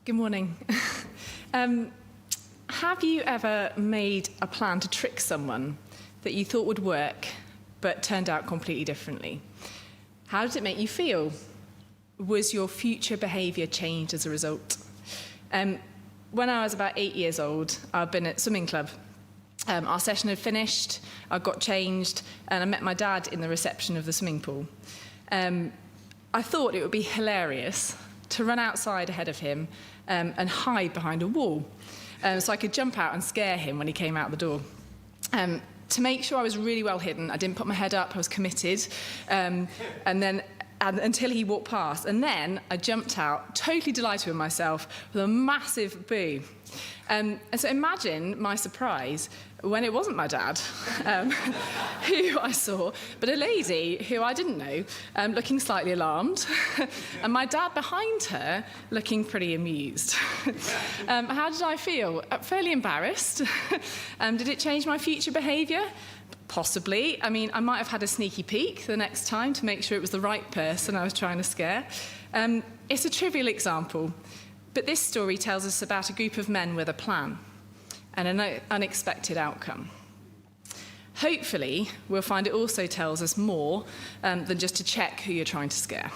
Good morning. Have you ever made a plan to trick someone that you thought would work, but turned out completely differently? How did it make you feel? Was your future behaviour changed as a result? When I was about 8 years old, I'd been at swimming club. Our session had finished, I got changed, and I met my dad in the reception of the swimming pool. I thought it would be hilarious to run outside ahead of him and hide behind a wall so I could jump out and scare him when he came out the door. To make sure I was really well hidden, I didn't put my head up, I was committed, until he walked past. And then I jumped out, totally delighted with myself, with a massive boo. And so imagine my surprise when it wasn't my dad who I saw, but a lady who I didn't know, looking slightly alarmed, and my dad behind her looking pretty amused. How did I feel? Fairly embarrassed. Did it change my future behaviour? Possibly. I mean, I might have had a sneaky peek the next time to make sure it was the right person I was trying to scare. It's a trivial example, but this story tells us about a group of men with a plan and an unexpected outcome. Hopefully, we'll find it also tells us more than just to check who you're trying to scare.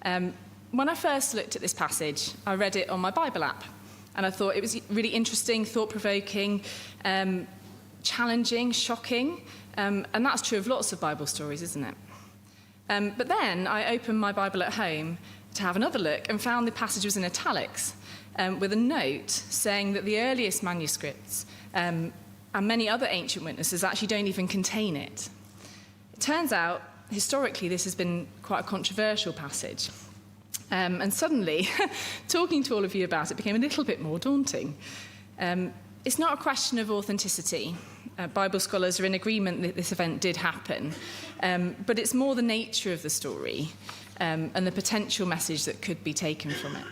When I first looked at this passage, I read it on my Bible app, and I thought it was really interesting, thought-provoking, challenging, shocking, and that's true of lots of Bible stories, isn't it? But then I opened my Bible at home to have another look and found the passage was in italics with a note saying that the earliest manuscripts and many other ancient witnesses actually don't even contain it. It turns out, historically, this has been quite a controversial passage. And suddenly, talking to all of you about it became a little bit more daunting. It's not a question of authenticity. Bible scholars are in agreement that this event did happen, but it's more the nature of the story and the potential message that could be taken from it.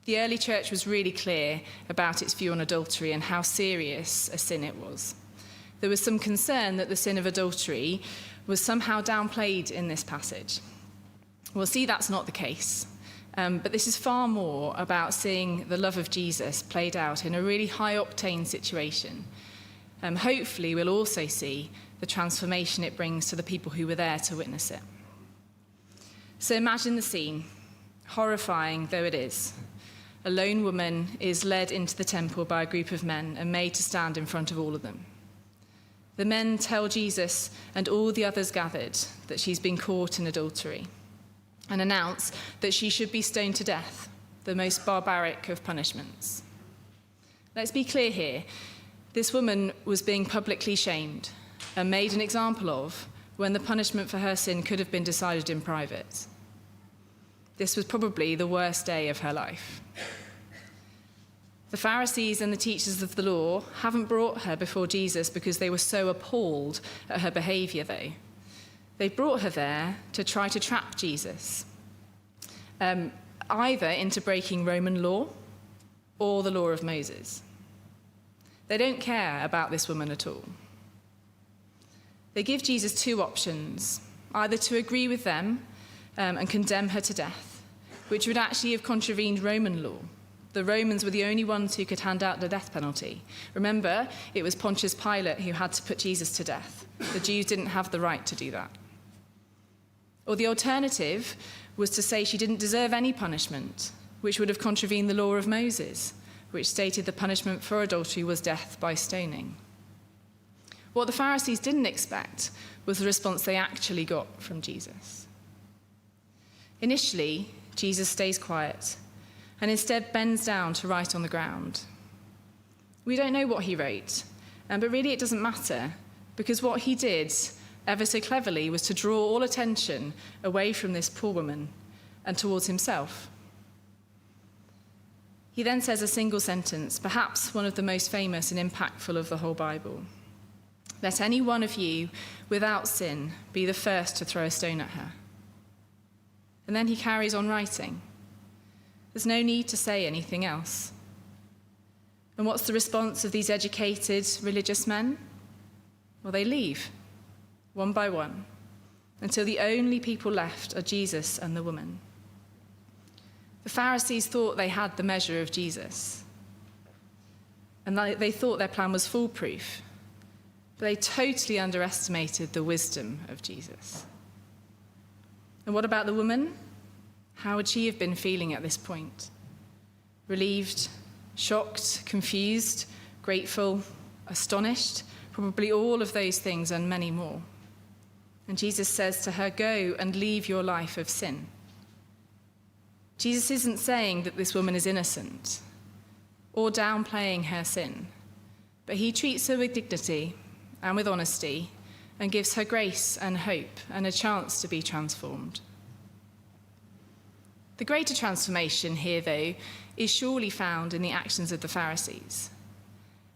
The early church was really clear about its view on adultery and how serious a sin it was. There was some concern that the sin of adultery was somehow downplayed in this passage. We'll see that's not the case. But this is far more about seeing the love of Jesus played out in a really high-octane situation. Hopefully, we'll also see the transformation it brings to the people who were there to witness it. So imagine the scene, horrifying though it is. A lone woman is led into the temple by a group of men and made to stand in front of all of them. The men tell Jesus and all the others gathered that she's been caught in adultery, and announce that she should be stoned to death, the most barbaric of punishments. Let's be clear here. This woman was being publicly shamed and made an example of when the punishment for her sin could have been decided in private. This was probably the worst day of her life. The Pharisees and the teachers of the law haven't brought her before Jesus because they were so appalled at her behaviour, though. They brought her there to try to trap Jesus, either into breaking Roman law or the law of Moses. They don't care about this woman at all. They give Jesus two options, either to agree with them and condemn her to death, which would actually have contravened Roman law. The Romans were the only ones who could hand out the death penalty. Remember, it was Pontius Pilate who had to put Jesus to death. The Jews didn't have the right to do that. Or the alternative was to say she didn't deserve any punishment, which would have contravened the law of Moses, which stated the punishment for adultery was death by stoning. What the Pharisees didn't expect was the response they actually got from Jesus. Initially, Jesus stays quiet and instead bends down to write on the ground. We don't know what he wrote, but really it doesn't matter, because what he did ever so cleverly was to draw all attention away from this poor woman and towards himself. He then says a single sentence, perhaps one of the most famous and impactful of the whole Bible. Let any one of you without sin be the first to throw a stone at her. And then he carries on writing. There's no need to say anything else. And what's the response of these educated religious men? Well, they leave, one by one, until the only people left are Jesus and the woman. The Pharisees thought they had the measure of Jesus, and they thought their plan was foolproof, but they totally underestimated the wisdom of Jesus. And what about the woman? How would she have been feeling at this point? Relieved, shocked, confused, grateful, astonished, probably all of those things and many more. And Jesus says to her, "Go and leave your life of sin." Jesus isn't saying that this woman is innocent or downplaying her sin, but he treats her with dignity and with honesty and gives her grace and hope and a chance to be transformed. The greater transformation here, though, is surely found in the actions of the Pharisees.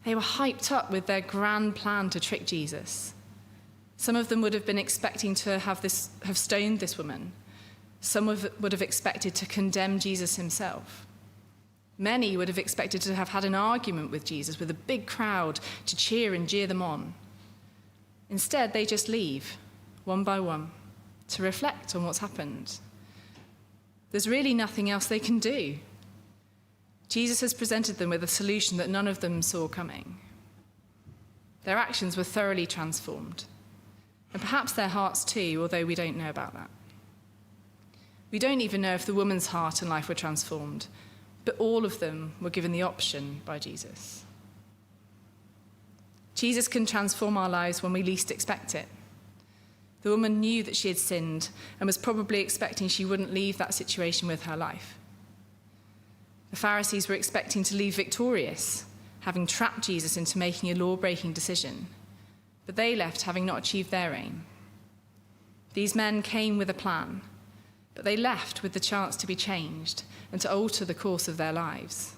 They were hyped up with their grand plan to trick Jesus. Some of them would have been expecting to have stoned this woman. Some would have expected to condemn Jesus himself. Many would have expected to have had an argument with Jesus with a big crowd to cheer and jeer them on. Instead, they just leave, one by one, to reflect on what's happened. There's really nothing else they can do. Jesus has presented them with a solution that none of them saw coming. Their actions were thoroughly transformed, and perhaps their hearts too, although we don't know about that. We don't even know if the woman's heart and life were transformed, but all of them were given the option by Jesus. Jesus can transform our lives when we least expect it. The woman knew that she had sinned and was probably expecting she wouldn't leave that situation with her life. The Pharisees were expecting to leave victorious, having trapped Jesus into making a law-breaking decision, but they left having not achieved their aim. These men came with a plan, but they left with the chance to be changed and to alter the course of their lives.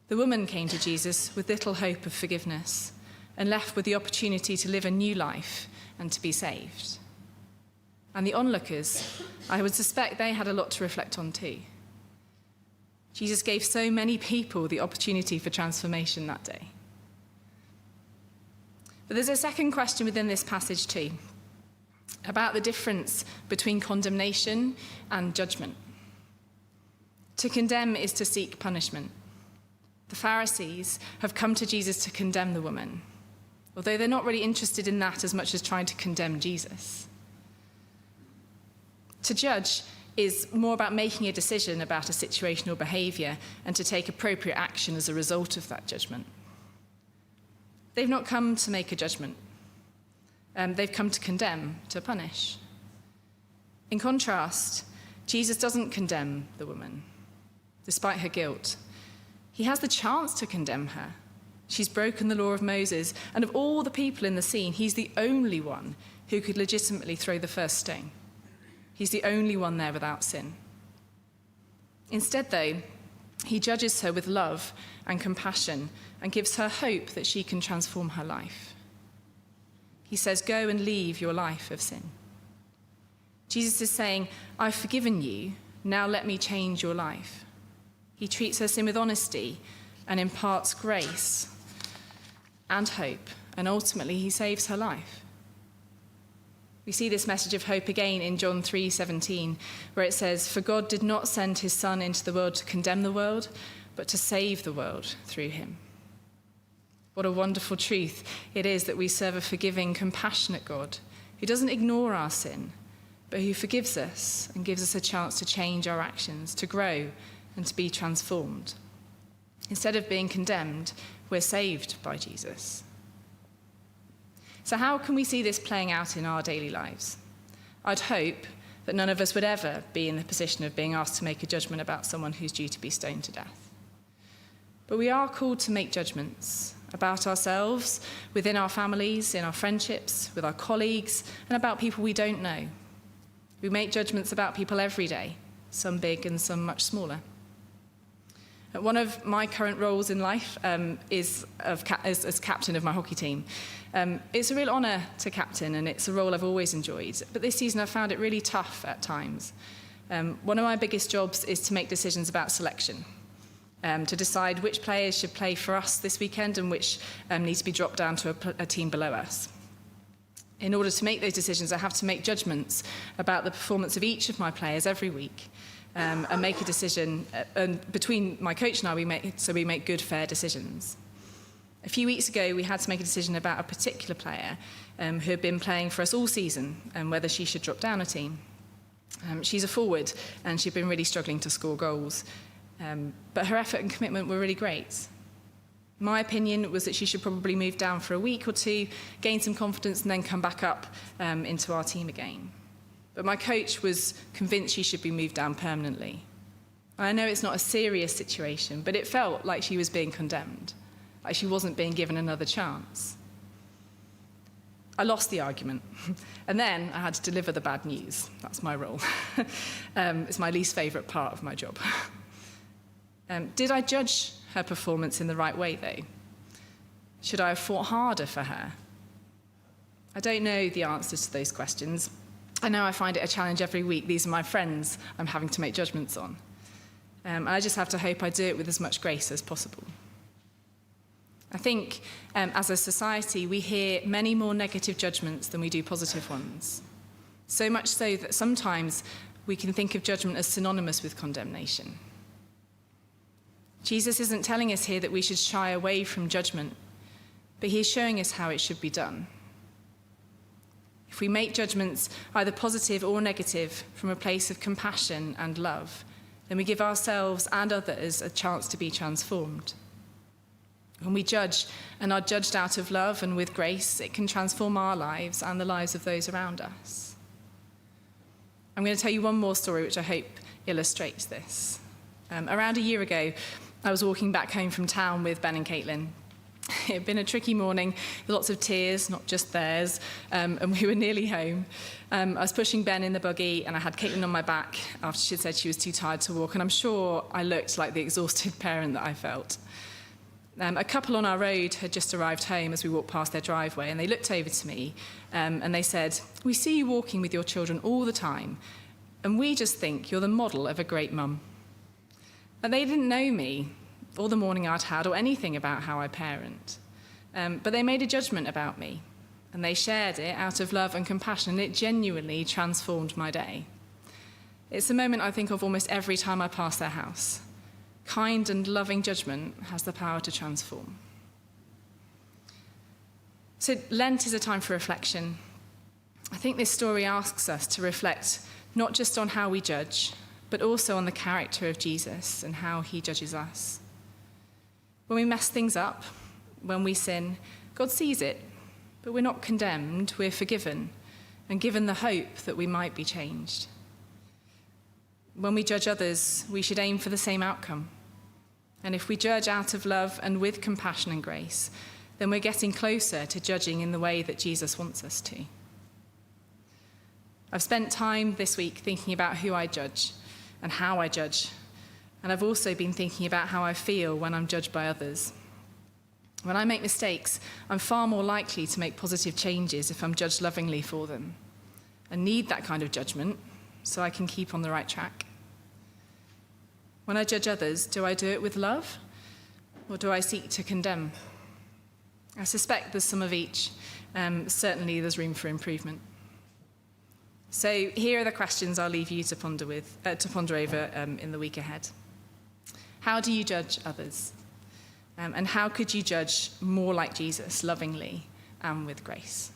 The woman came to Jesus with little hope of forgiveness and left with the opportunity to live a new life and to be saved. And the onlookers, I would suspect they had a lot to reflect on too. Jesus gave so many people the opportunity for transformation that day. But there's a second question within this passage too, about the difference between condemnation and judgment. To condemn is to seek punishment. The Pharisees have come to Jesus to condemn the woman, although they're not really interested in that as much as trying to condemn Jesus. To judge is more about making a decision about a situation or behaviour and to take appropriate action as a result of that judgment. They've not come to make a judgment. They've come to condemn, to punish. In contrast, Jesus doesn't condemn the woman, despite her guilt. He has the chance to condemn her. She's broken the law of Moses, and of all the people in the scene, he's the only one who could legitimately throw the first stone. He's the only one there without sin. Instead, though, he judges her with love and compassion and gives her hope that she can transform her life. He says, "Go and leave your life of sin." Jesus is saying, "I've forgiven you, now let me change your life." He treats her sin with honesty and imparts grace and hope, and ultimately he saves her life. We see this message of hope again in John 3:17, where it says, "For God did not send his Son into the world to condemn the world, but to save the world through him." What a wonderful truth it is that we serve a forgiving, compassionate God who doesn't ignore our sin, but who forgives us and gives us a chance to change our actions, to grow and to be transformed. Instead of being condemned, we're saved by Jesus. So how can we see this playing out in our daily lives? I'd hope that none of us would ever be in the position of being asked to make a judgment about someone who's due to be stoned to death. But we are called to make judgments about ourselves, within our families, in our friendships, with our colleagues, and about people we don't know. We make judgments about people every day, some big and some much smaller. One of my current roles in life is as captain of my hockey team. It's a real honour to captain, and it's a role I've always enjoyed. But this season I've found it really tough at times. One of my biggest jobs is to make decisions about selection, to decide which players should play for us this weekend and which need to be dropped down to a team below us. In order to make those decisions, I have to make judgments about the performance of each of my players every week, and make a decision. And between my coach and I, we make good, fair decisions. A few weeks ago, we had to make a decision about a particular player who had been playing for us all season and whether she should drop down a team. She's a forward, and she'd been really struggling to score goals. But her effort and commitment were really great. My opinion was that she should probably move down for a week or two, gain some confidence, and then come back up into our team again. But my coach was convinced she should be moved down permanently. I know it's not a serious situation, but it felt like she was being condemned, like she wasn't being given another chance. I lost the argument, and then I had to deliver the bad news. That's my role. It's my least favourite part of my job. Did I judge her performance in the right way, though? Should I have fought harder for her? I don't know the answers to those questions. I know I find it a challenge every week. These are my friends I'm having to make judgments on. I just have to hope I do it with as much grace as possible. I think, as a society, we hear many more negative judgments than we do positive ones. So much so that sometimes we can think of judgment as synonymous with condemnation. Jesus isn't telling us here that we should shy away from judgment, but he's showing us how it should be done. If we make judgments, either positive or negative, from a place of compassion and love, then we give ourselves and others a chance to be transformed. When we judge and are judged out of love and with grace, it can transform our lives and the lives of those around us. I'm going to tell you one more story which I hope illustrates this. Around a year ago, I was walking back home from town with Ben and Caitlin. It had been a tricky morning, with lots of tears, not just theirs, and we were nearly home. I was pushing Ben in the buggy, and I had Caitlin on my back after she'd said she was too tired to walk, and I'm sure I looked like the exhausted parent that I felt. A couple on our road had just arrived home as we walked past their driveway, and they looked over to me, and they said, "We see you walking with your children all the time, and we just think you're the model of a great mum." And they didn't know me, or the morning I'd had, or anything about how I parent. But they made a judgment about me, and they shared it out of love and compassion, and it genuinely transformed my day. It's a moment I think of almost every time I pass their house. Kind and loving judgment has the power to transform. So Lent is a time for reflection. I think this story asks us to reflect not just on how we judge, but also on the character of Jesus and how he judges us. When we mess things up, when we sin, God sees it, but we're not condemned, we're forgiven and given the hope that we might be changed. When we judge others, we should aim for the same outcome. And if we judge out of love and with compassion and grace, then we're getting closer to judging in the way that Jesus wants us to. I've spent time this week thinking about who I judge and how I judge. And I've also been thinking about how I feel when I'm judged by others. When I make mistakes, I'm far more likely to make positive changes if I'm judged lovingly for them. I need that kind of judgment so I can keep on the right track. When I judge others, do I do it with love, or do I seek to condemn? I suspect there's some of each. Certainly there's room for improvement. So here are the questions I'll leave you to ponder over in the week ahead. How do you judge others? And how could you judge more like Jesus, lovingly and with grace?